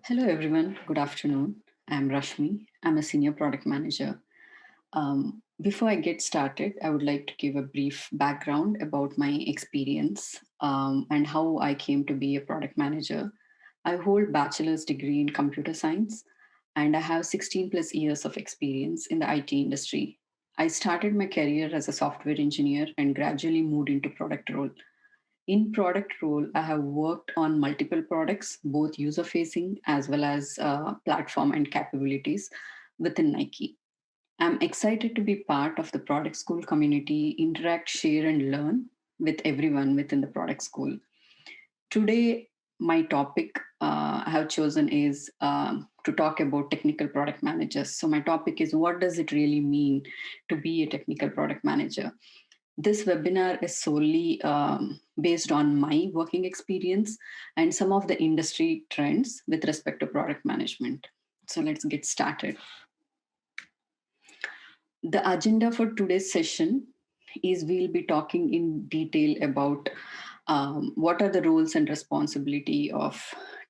Hello, everyone. Good afternoon. I'm Rashmi. I'm a senior product manager. Before I get started, I would like to give a brief background about my experience and how I came to be a product manager. I hold bachelor's degree in computer science and I have 16 plus years of experience in the IT industry. I started my career as a software engineer and gradually moved into product role. In product role, I have worked on multiple products, both user facing as well as platform and capabilities within Nike. I'm excited to be part of the product school community, interact, share, and learn with everyone within the product school. Today, my topic I have chosen is to talk about technical product managers. So, my topic is what does it really mean to be a technical product manager? This webinar is solely based on my working experience and some of the industry trends with respect to product management. So let's get started. The agenda for today's session is we'll be talking in detail about what are the roles and responsibility of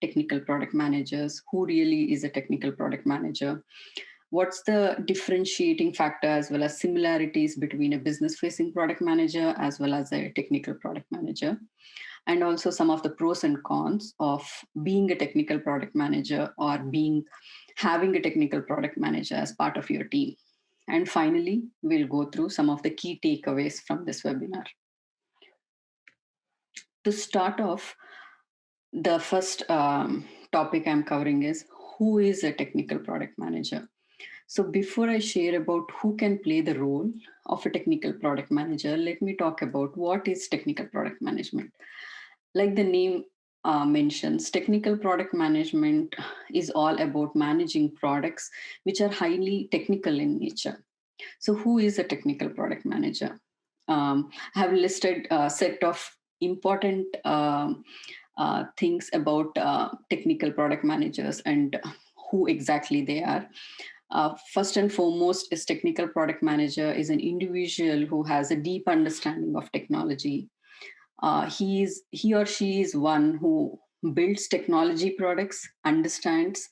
technical product managers, who really is a technical product manager, what's the differentiating factor as well as similarities between a business facing product manager as well as a technical product manager, and also some of the pros and cons of being a technical product manager or being having a technical product manager as part of your team. And finally, we'll go through some of the key takeaways from this webinar. To start off, the first topic I'm covering is who is a technical product manager. So before I share about who can play the role of a technical product manager, let me talk about what is technical product management. Like the name mentions, technical product management is all about managing products which are highly technical in nature. So who is a technical product manager? I have listed a set of important things about technical product managers and who exactly they are. First and foremost is technical product manager is an individual who has a deep understanding of technology. He or she is one who builds technology products, understands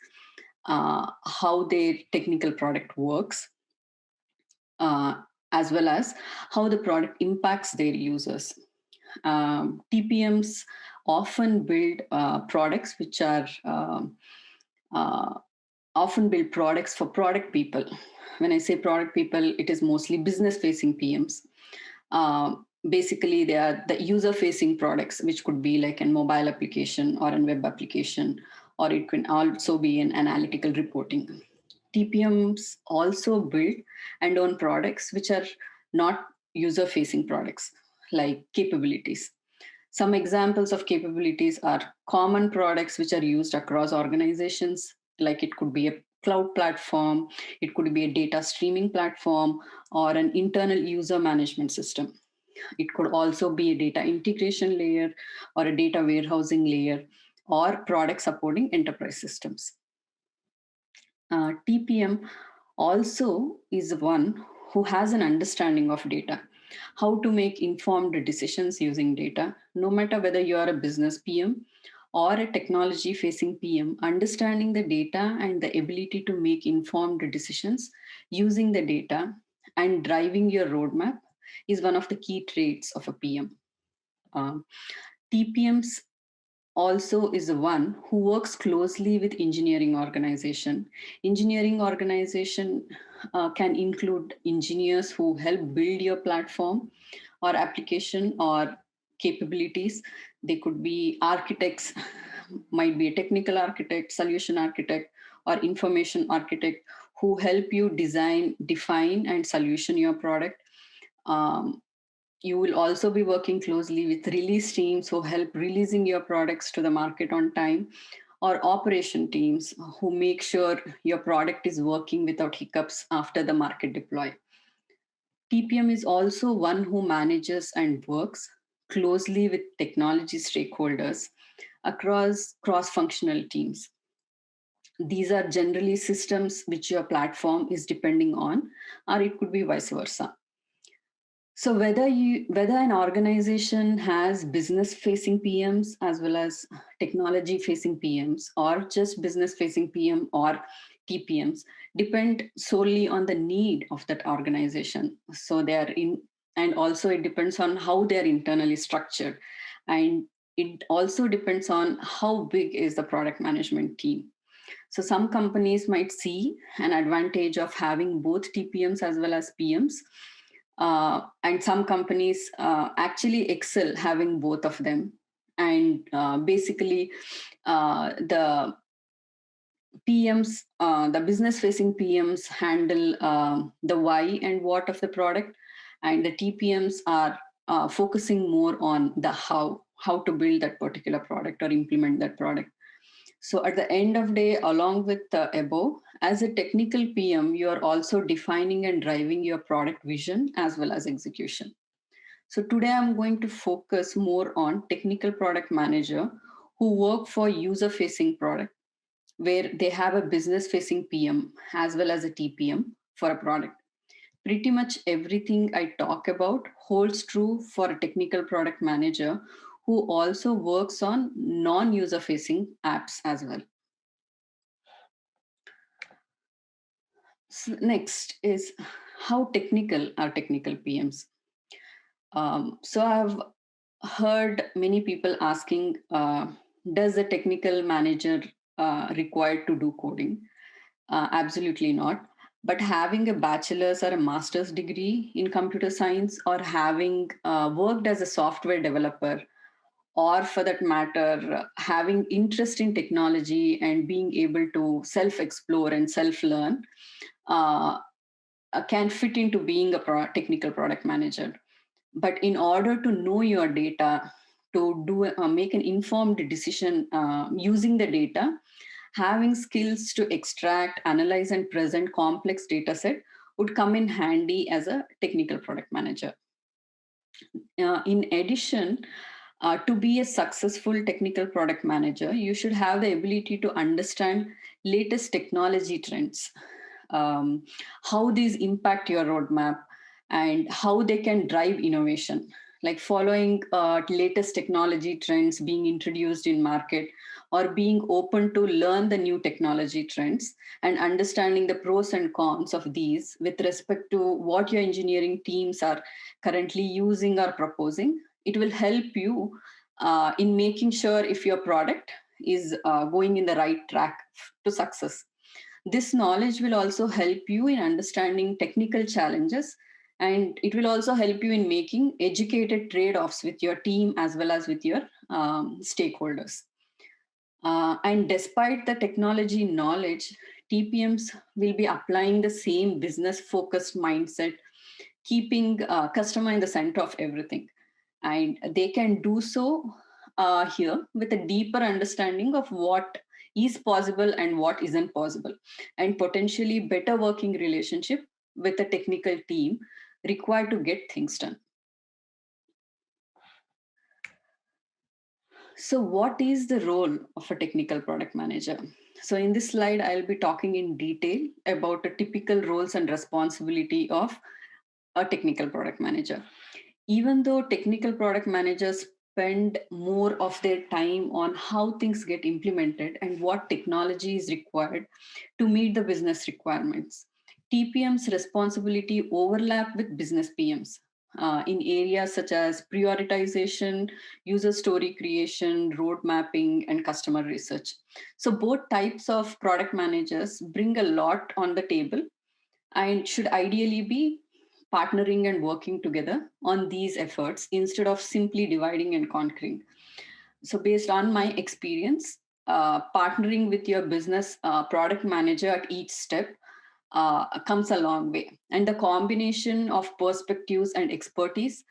how their technical product works, uh, as well as how the product impacts their users. TPMs often build products which are uh, often build products for product people. When I say product people, it is mostly business facing PMs. Basically, they are the user facing products, which could be like a mobile application or a web application, or it can also be an analytical reporting. TPMs also build and own products which are not user facing products, like capabilities. Some examples of capabilities are common products which are used across organizations, like it could be a cloud platform, it could be a data streaming platform, or an internal user management system. It could also be a data integration layer or a data warehousing layer or product supporting enterprise systems. TPM also is one who has an understanding of data, how to make informed decisions using data, no matter whether you are a business PM or a technology facing PM, understanding the data and the ability to make informed decisions using the data and driving your roadmap is one of the key traits of a PM. Um, TPMs also is the one who works closely with engineering organization can include engineers who help build your platform or application or capabilities. They could be architects, might be a technical architect, solution architect, or information architect who help you design, define, and solution your product. um, you will also be working closely with release teams who help releasing your products to the market on time, or operation teams who make sure your product is working without hiccups after the market deploy. TPM is also one who manages and works closely with technology stakeholders across cross functional teams. These are generally systems which your platform is depending on, or it could be vice versa. So whether an organization has business facing PMs as well as technology facing PMs, or just business facing PM or TPMs, depend solely on the need of that organization. So they are in, and also it depends on how they are internally structured, and it also depends on how big is the product management team. So some companies might see an advantage of having both TPMs as well as PMs. And some companies actually excel having both of them. And basically, the PMs, the business facing PMs handle the why and what of the product, and the TPMs are focusing more on the how to build that particular product or implement that product. So at the end of day, along with the above, as a technical PM, you are also defining and driving your product vision as well as execution. So today I'm going to focus more on technical product manager who work for user facing product, where they have a business facing PM as well as a TPM for a product. Pretty much everything I talk about holds true for a technical product manager who also works on non user facing apps as well. So next is how technical are technical PMs. So I've heard many people asking, does the technical manager required to do coding? Absolutely not. But having a bachelor's or a master's degree in computer science, or having worked as a software developer, or for that matter, having interest in technology and being able to self explore and self learn, uh, can fit into being a technical product manager. But in order to know your data, to do make an informed decision using the data, having skills to extract, analyze, and present complex data set would come in handy as a technical product manager. In addition, to be a successful technical product manager, you should have the ability to understand latest technology trends, um, how these impact your roadmap, and how they can drive innovation, like following latest technology trends being introduced in market, or being open to learn the new technology trends and understanding the pros and cons of these with respect to what your engineering teams are currently using or proposing. It will help you in making sure if your product is going in the right track to success. This knowledge will also help you in understanding technical challenges, and it will also help you in making educated trade offs with your team as well as with your stakeholders. And despite the technology knowledge, TPMs will be applying the same business focused mindset, keeping customer in the center of everything. And they can do so here with a deeper understanding of what is possible and what isn't possible, and potentially better working relationship with the technical team required to get things done. So what is the role of a technical product manager? So in this slide, I'll be talking in detail about the typical roles and responsibility of a technical product manager. Even though technical product managers spend more of their time on how things get implemented and what technology is required to meet the business requirements, TPM's responsibility overlap with business PMs in areas such as prioritization, user story creation, road mapping, and customer research. So both types of product managers bring a lot on the table and should ideally be partnering and working together on these efforts instead of simply dividing and conquering. So, based on my experience, partnering with your business product manager at each step comes a long way. And the combination of perspectives and expertise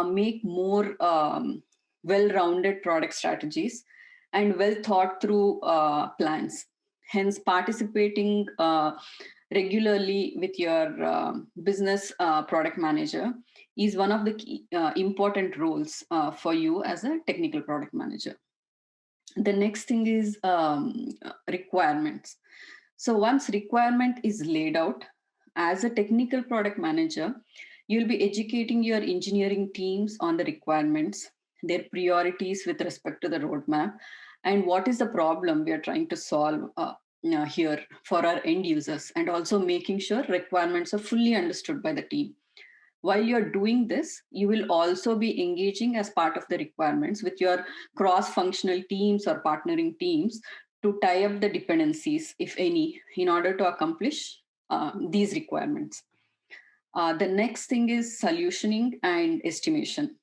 make more well rounded product strategies and well thought through plans. Hence, participating regularly with your business product manager is one of the key, important roles for you as a technical product manager. The next thing is requirements. So once requirement is laid out, as a technical product manager, You'll be educating your engineering teams on the requirements, their priorities with respect to the roadmap, and what is the problem we are trying to solve here for our end users, and also making sure requirements are fully understood by the team. While you're doing this, you will also be engaging as part of the requirements with your cross functional teams or partnering teams to tie up the dependencies, if any, in order to accomplish these requirements. The next thing is solutioning and estimation.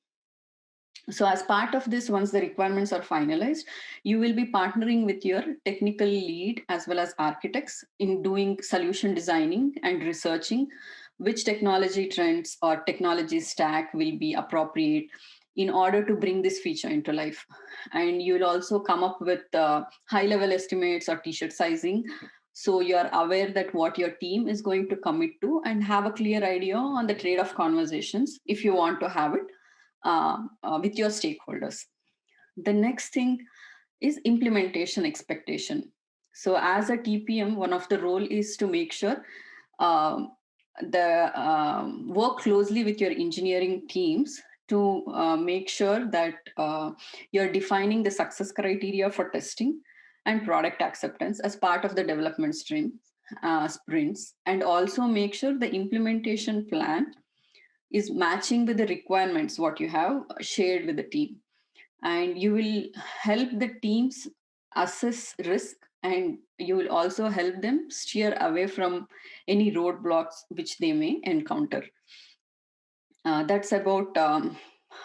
So, as part of this, once the requirements are finalized, you will be partnering with your technical lead as well as architects in doing solution designing and researching which technology trends or technology stack will be appropriate in order to bring this feature into life. And you will also come up with high level estimates or t-shirt sizing, so you're aware that what your team is going to commit to and have a clear idea on the trade-off conversations if you want to have it with your stakeholders. The next thing is implementation expectation. So, as a TPM, one of the role is to make sure um, the work closely with your engineering teams to make sure that you're defining the success criteria for testing and product acceptance as part of the development stream sprints, and also make sure the implementation plan is matching with the requirements what you have shared with the team, and you will help the teams assess risk, and you will also help them steer away from any roadblocks which they may encounter. That's about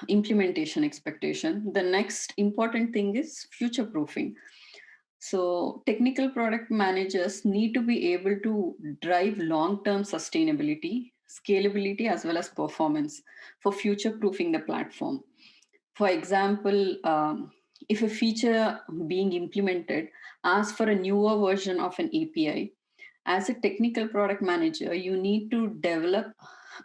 implementation expectation. The next important thing is future proofing. So, technical product managers need to be able to drive long term sustainability, scalability, as well as performance for future proofing the platform. For example, if a feature being implemented asks for a newer version of an API, as a technical product manager, you need to develop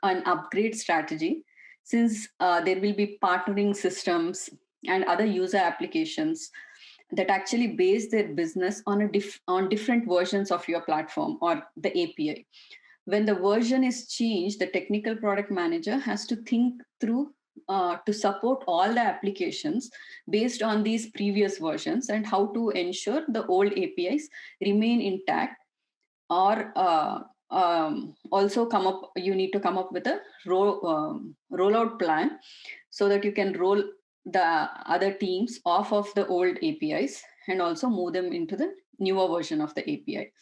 an upgrade strategy, since there will be partnering systems and other user applications that actually base their business on on different versions of your platform or the API. When the version is changed, the technical product manager has to think through to support all the applications based on these previous versions, and how to ensure the old APIs remain intact, or also come up you need to come up with a rollout plan so that you can roll the other teams off of the old APIs and also move them into the newer version of the API.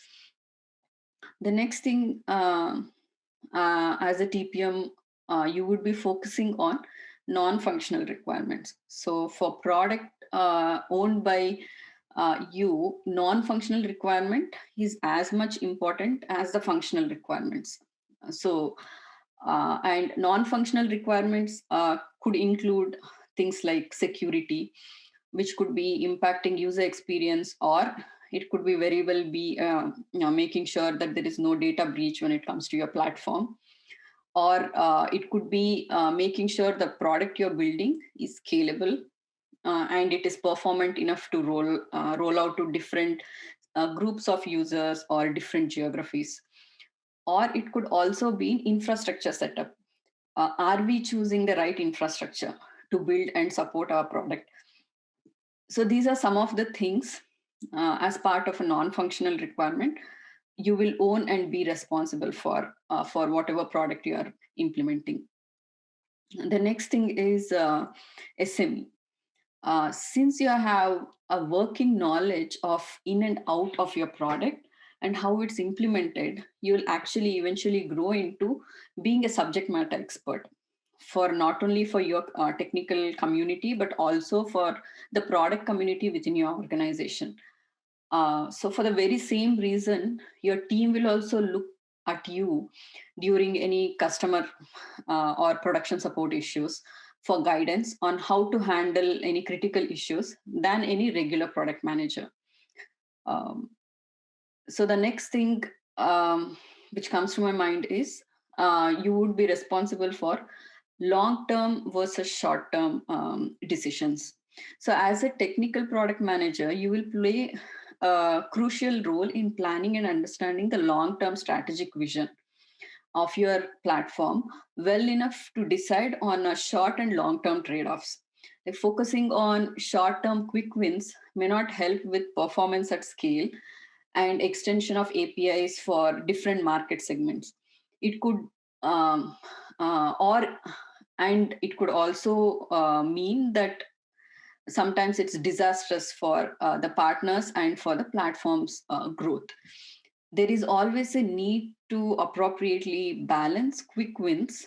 The next thing, as a TPM, you would be focusing on non-functional requirements. So for product owned by you, non-functional requirement is as much important as the functional requirements. So, and non-functional requirements could include things like security, which could be impacting user experience, or it could be very well be making sure that there is no data breach when it comes to your platform, or it could be making sure the product you're building is scalable and it is performant enough to roll out to different groups of users or different geographies. Or it could also be infrastructure setup. Are we choosing the right infrastructure to build and support our product? So these are some of the things as part of a non-functional requirement you will own and be responsible for whatever product you are implementing. The next thing is SME. Since you have a working knowledge of in and out of your product and how it's implemented, you'll actually eventually grow into being a subject matter expert for not only for your technical community but also for the product community within your organization. So for the very same reason, your team will also look at you during any customer or production support issues for guidance on how to handle any critical issues than any regular product manager. Um, so the next thing which comes to my mind is you would be responsible for long-term versus short-term decisions. So as a technical product manager, you will play a crucial role in planning and understanding the long-term strategic vision of your platform well enough to decide on a short and long term trade offs. Like focusing on short term quick wins may not help with performance at scale and extension of APIs for different market segments. It could um, or and it could also mean that sometimes it's disastrous for the partners and for the platform's growth. There is always a need to appropriately balance quick wins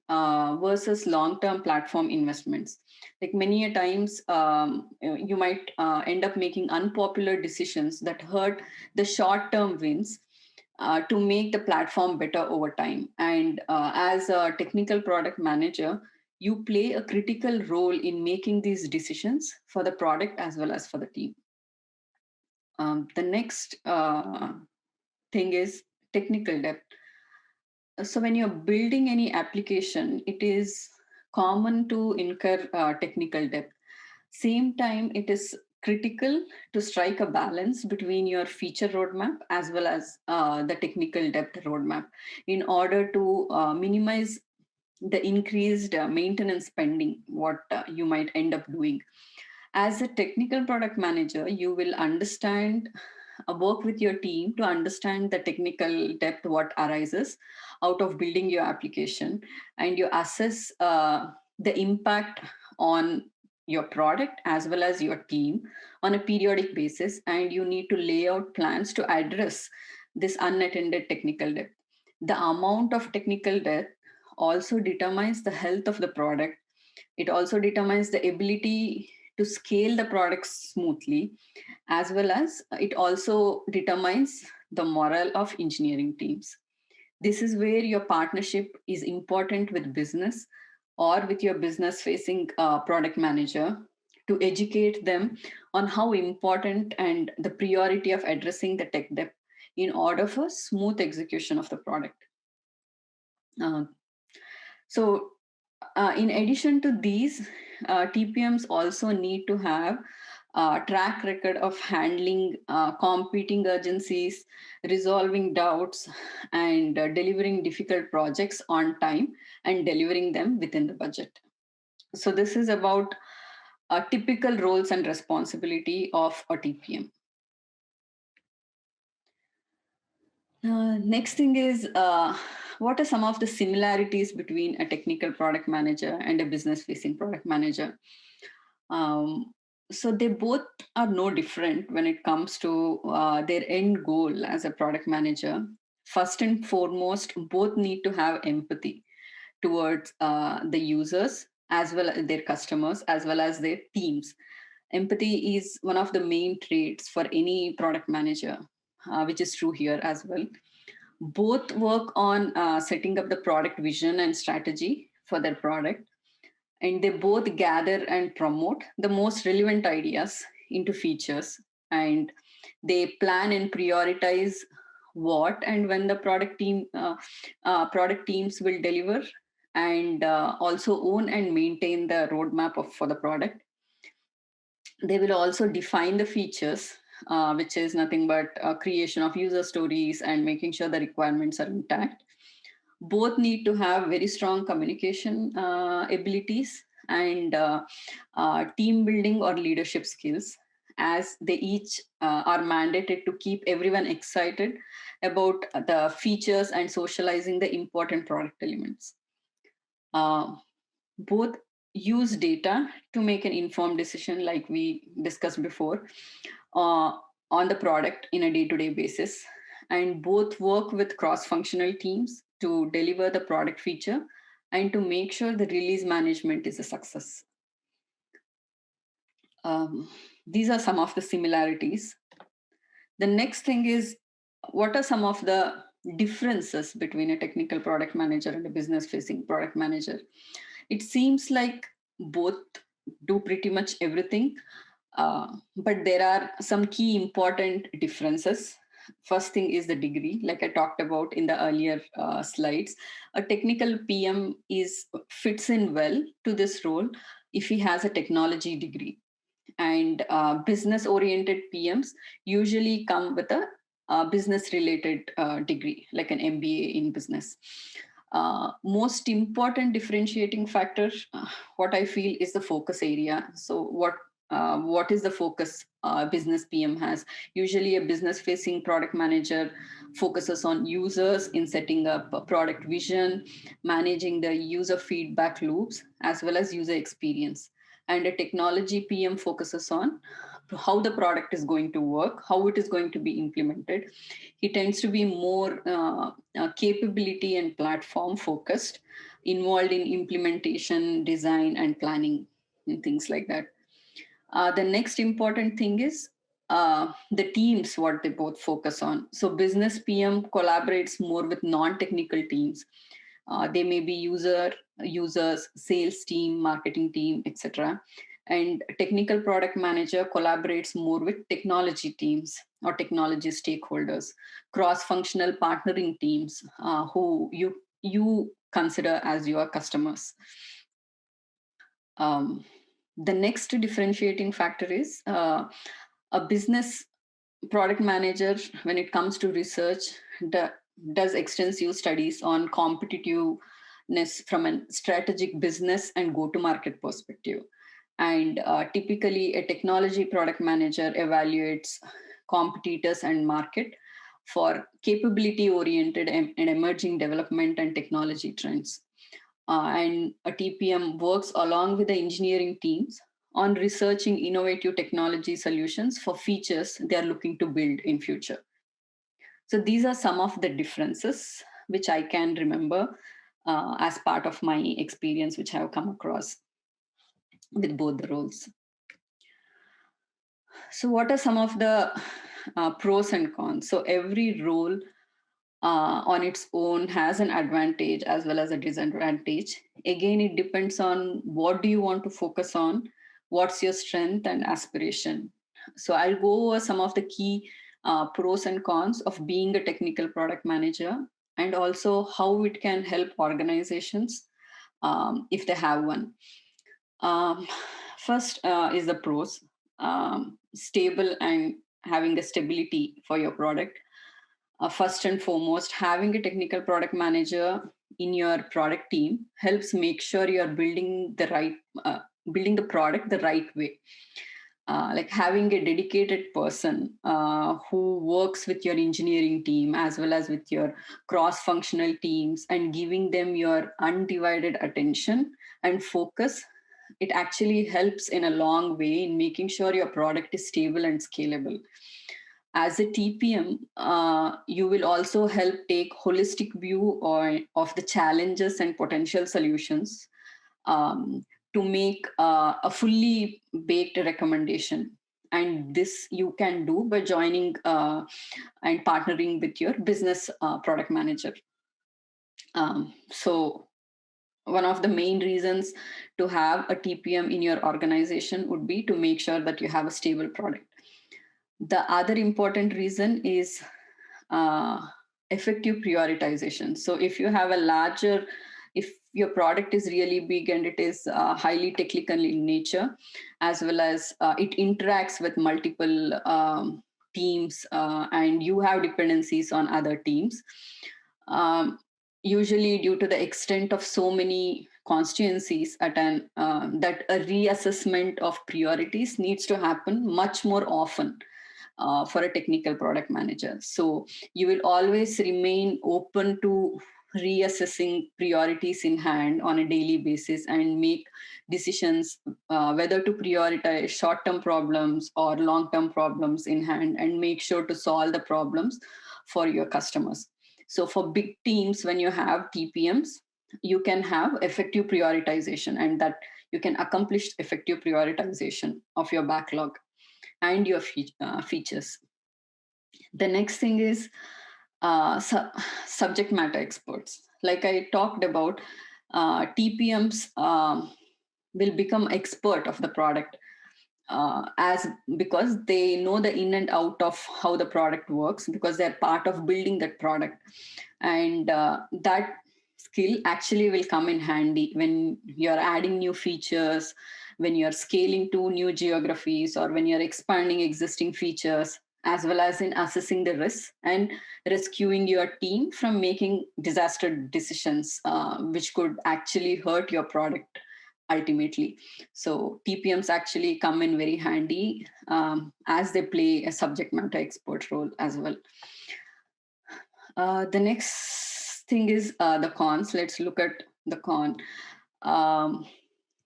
versus long-term platform investments. Like many a times, you might end up making unpopular decisions that hurt the short-term wins to make the platform better over time. And as a technical product manager, you play a critical role in making these decisions for the product as well as for the team. The next thing is technical debt. So when you're building any application, it is common to incur technical debt. Same time, it is critical to strike a balance between your feature roadmap as well as the technical debt roadmap in order to minimize the increased maintenance spending what you might end up doing. As a technical product manager, you will understand, work with your team to understand the technical depth what arises out of building your application, and you assess the impact on your product as well as your team on a periodic basis, and you need to lay out plans to address this unattended technical debt. The amount of technical debt also determines the health of the product. It also determines the ability to scale the product smoothly, as well as it also determines the morale of engineering teams. This is where your partnership is important with business or with your business facing product manager to educate them on how important and the priority of addressing the tech debt in order for smooth execution of the product. Uh, so, in addition to these, TPMs also need to have a track record of handling competing urgencies, resolving doubts, and delivering difficult projects on time and delivering them within the budget. So, this is about typical roles and responsibility of a TPM. Next thing is, what are some of the similarities between a technical product manager and a business facing product manager? Um, so they both are no different when it comes to their end goal as a product manager. First and foremost, both need to have empathy towards the users as well as their customers as well as their teams. Empathy is one of the main traits for any product manager, which is true here as well. Both work on setting up the product vision and strategy for their product, and they both gather and promote the most relevant ideas into features, and they plan and prioritize what and when the product teams will deliver, and also own and maintain the roadmap for the product. They will also define the features, which is nothing but creation of user stories and making sure the requirements are intact. Both need to have very strong communication abilities and team building or leadership skills, as they each are mandated to keep everyone excited about the features and socializing the important product elements. Uh, Both use data to make an informed decision, like we discussed before, uh, on the product in a day-to-day basis, and both work with cross-functional teams to deliver the product feature and to make sure the release management is a success. um, these are some of the similarities. The next thing is, what are some of the differences between a technical product manager and a business facing product manager? It seems like both do pretty much everything, but there are some key important differences. First thing is the degree, like I talked about in the earlier slides. A technical PM is fits in well to this role if he has a technology degree, and business oriented PMs usually come with a business related degree, like an MBA in business. Most important differentiating factor, what I feel, is the focus area. So what is the focus business PM has? Usually, a business facing product manager focuses on users in setting up a product vision, managing the user feedback loops, as well as user experience. And a technology PM focuses on how the product is going to work, how it is going to be implemented. He tends to be more capability and platform focused, involved in implementation, design, and planning, and things like that. The next important thing is the teams, what they both focus on. So, business PM collaborates more with non technical teams. They may be users, sales team, marketing team, etc. And technical product manager collaborates more with technology teams or technology stakeholders, cross-functional partnering teams who you consider as your customers. Um, the next differentiating factor is a business product manager, when it comes to research, does extensive studies on competitiveness from a strategic business and go to market perspective. And typically, a technology product manager evaluates competitors and market for capability oriented and emerging development and technology trends. And a TPM works along with the engineering teams on researching innovative technology solutions for features they are looking to build in future. So these are some of the differences which I can remember as part of my experience, which I have come across with both the roles. So what are some of the pros and cons? So every role on its own has an advantage as well as a disadvantage. Again, it depends on what do you want to focus on, what's your strength and aspiration. So I'll go over some of the key pros and cons of being a technical product manager, and also how it can help organizations if they have one. Um, First is the pros. Stable and having a stability for your product. First and foremost, having a technical product manager in your product team helps make sure you are building the product the right way. Like having a dedicated person who works with your engineering team as well as with your cross-functional teams and giving them your undivided attention and focus, it actually helps in a long way in making sure your product is stable and scalable. As a TPM, you will also help take holistic view of the challenges and potential solutions to make a fully baked recommendation. And this you can do by joining and partnering with your business product manager. So one of the main reasons to have a TPM in your organization would be to make sure that you have a stable product. The other important reason is effective prioritization. So if your product is really big and it is highly technical in nature, as well as it interacts with multiple teams and you have dependencies on other teams, usually due to the extent of so many constituencies that a reassessment of priorities needs to happen much more often for a technical product manager. So you will always remain open to reassessing priorities in hand on a daily basis and make decisions whether to prioritize short-term problems or long-term problems in hand, and make sure to solve the problems for your customers. So for big teams, when you have TPMs, you can have effective prioritization, and that you can accomplish effective prioritization of your backlog and your features. The next thing is subject matter experts. Like I talked about, TPMs will become expert of the product as because they know the in and out of how the product works, because they're part of building that product. And that skill actually will come in handy when you're adding new features, when you're scaling to new geographies, or when you're expanding existing features. as well as in assessing the risk and rescuing your team from making disaster decisions, which could actually hurt your product ultimately. So TPMs actually come in very handy, as they play a subject matter expert role as well. The next thing is the cons. Let's look at the con. Um,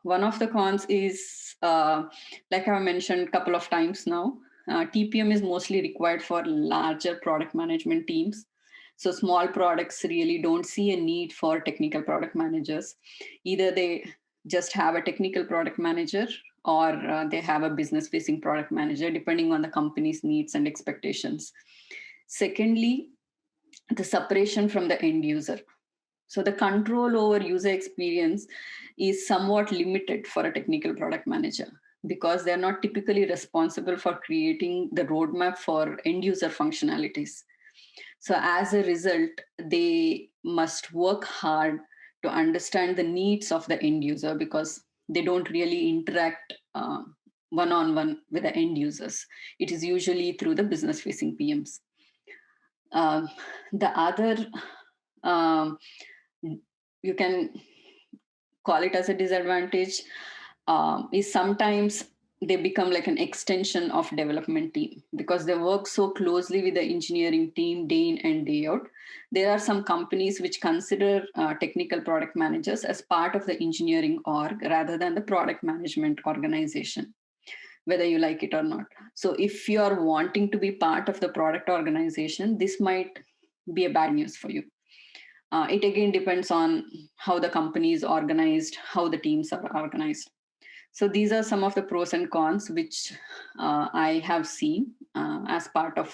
One of the cons is, like I mentioned a couple of times now, TPM is mostly required for larger product management teams. So small products really don't see a need for technical product managers. Either they just have a technical product manager, or they have a business facing product manager, depending on the company's needs and expectations. Secondly, the separation from the end user. So the control over user experience is somewhat limited for a technical product manager, because they're not typically responsible for creating the roadmap for end user functionalities. So as a result, they must work hard to understand the needs of the end user, because they don't really interact one-on-one with the end users. It is usually through the business facing PMs. Um, the other, um, you can call it as a disadvantage, is sometimes they become like an extension of development team, because they work so closely with the engineering team day in and day out. There are some companies which consider technical product managers as part of the engineering org rather than the product management organization, whether you like it or not. So if you are wanting to be part of the product organization, this might be a bad news for you. It again depends on how the company is organized, how the teams are organized. So these are some of the pros and cons which I have seen as part of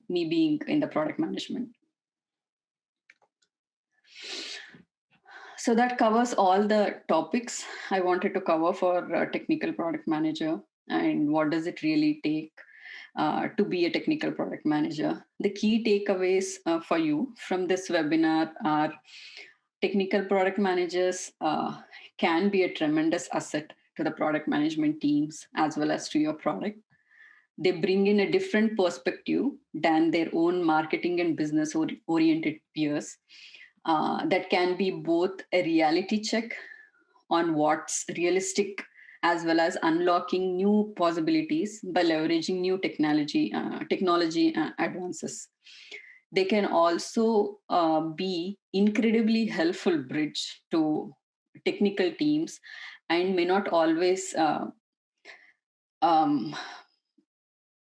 me being in the product management. So that covers all the topics I wanted to cover for a technical product manager, and what does it really take to be a technical product manager. The key takeaways for you from this webinar are: technical product managers can be a tremendous asset to the product management teams as well as to your product. They bring in a different perspective than their own marketing and business oriented peers. That can be both a reality check on what's realistic, as well as unlocking new possibilities by leveraging new technology advances. They can also be incredibly helpful bridge to technical teams, and may not always um,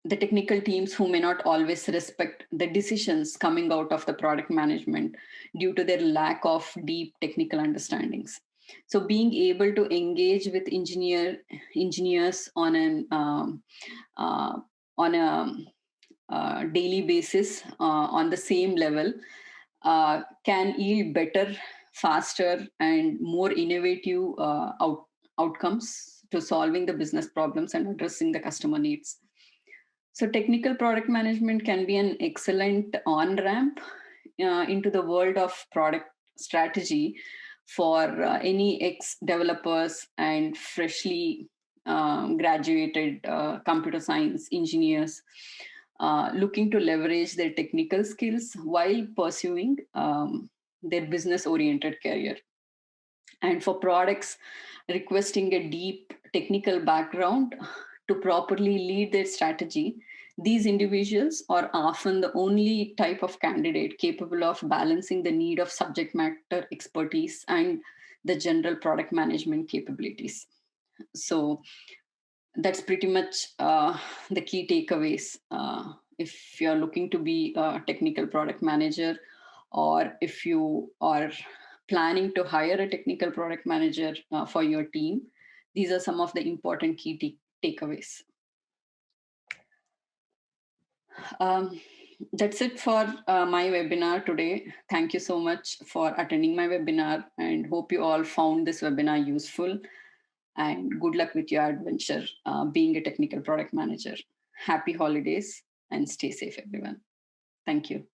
the technical teams who may not always respect the decisions coming out of the product management due to their lack of deep technical understandings. So being able to engage with engineers on an uh, on a daily basis on the same level can yield better, faster, and more innovative outcomes to solving the business problems and addressing the customer needs. So, technical product management can be an excellent on ramp into the world of product strategy for any ex developers and freshly graduated computer science engineers looking to leverage their technical skills while pursuing their business oriented career. And for products requesting a deep technical background to properly lead their strategy, these individuals are often the only type of candidate capable of balancing the need of subject matter expertise and the general product management capabilities. So that's pretty much the key takeaways. If you're looking to be a technical product manager, or if you are planning to hire a technical product manager for your team, these are some of the important key takeaways. Um, that's it for my webinar today. Thank you so much for attending my webinar, and hope you all found this webinar useful. And good luck with your adventure being a technical product manager. Happy holidays and stay safe, everyone. Thank you.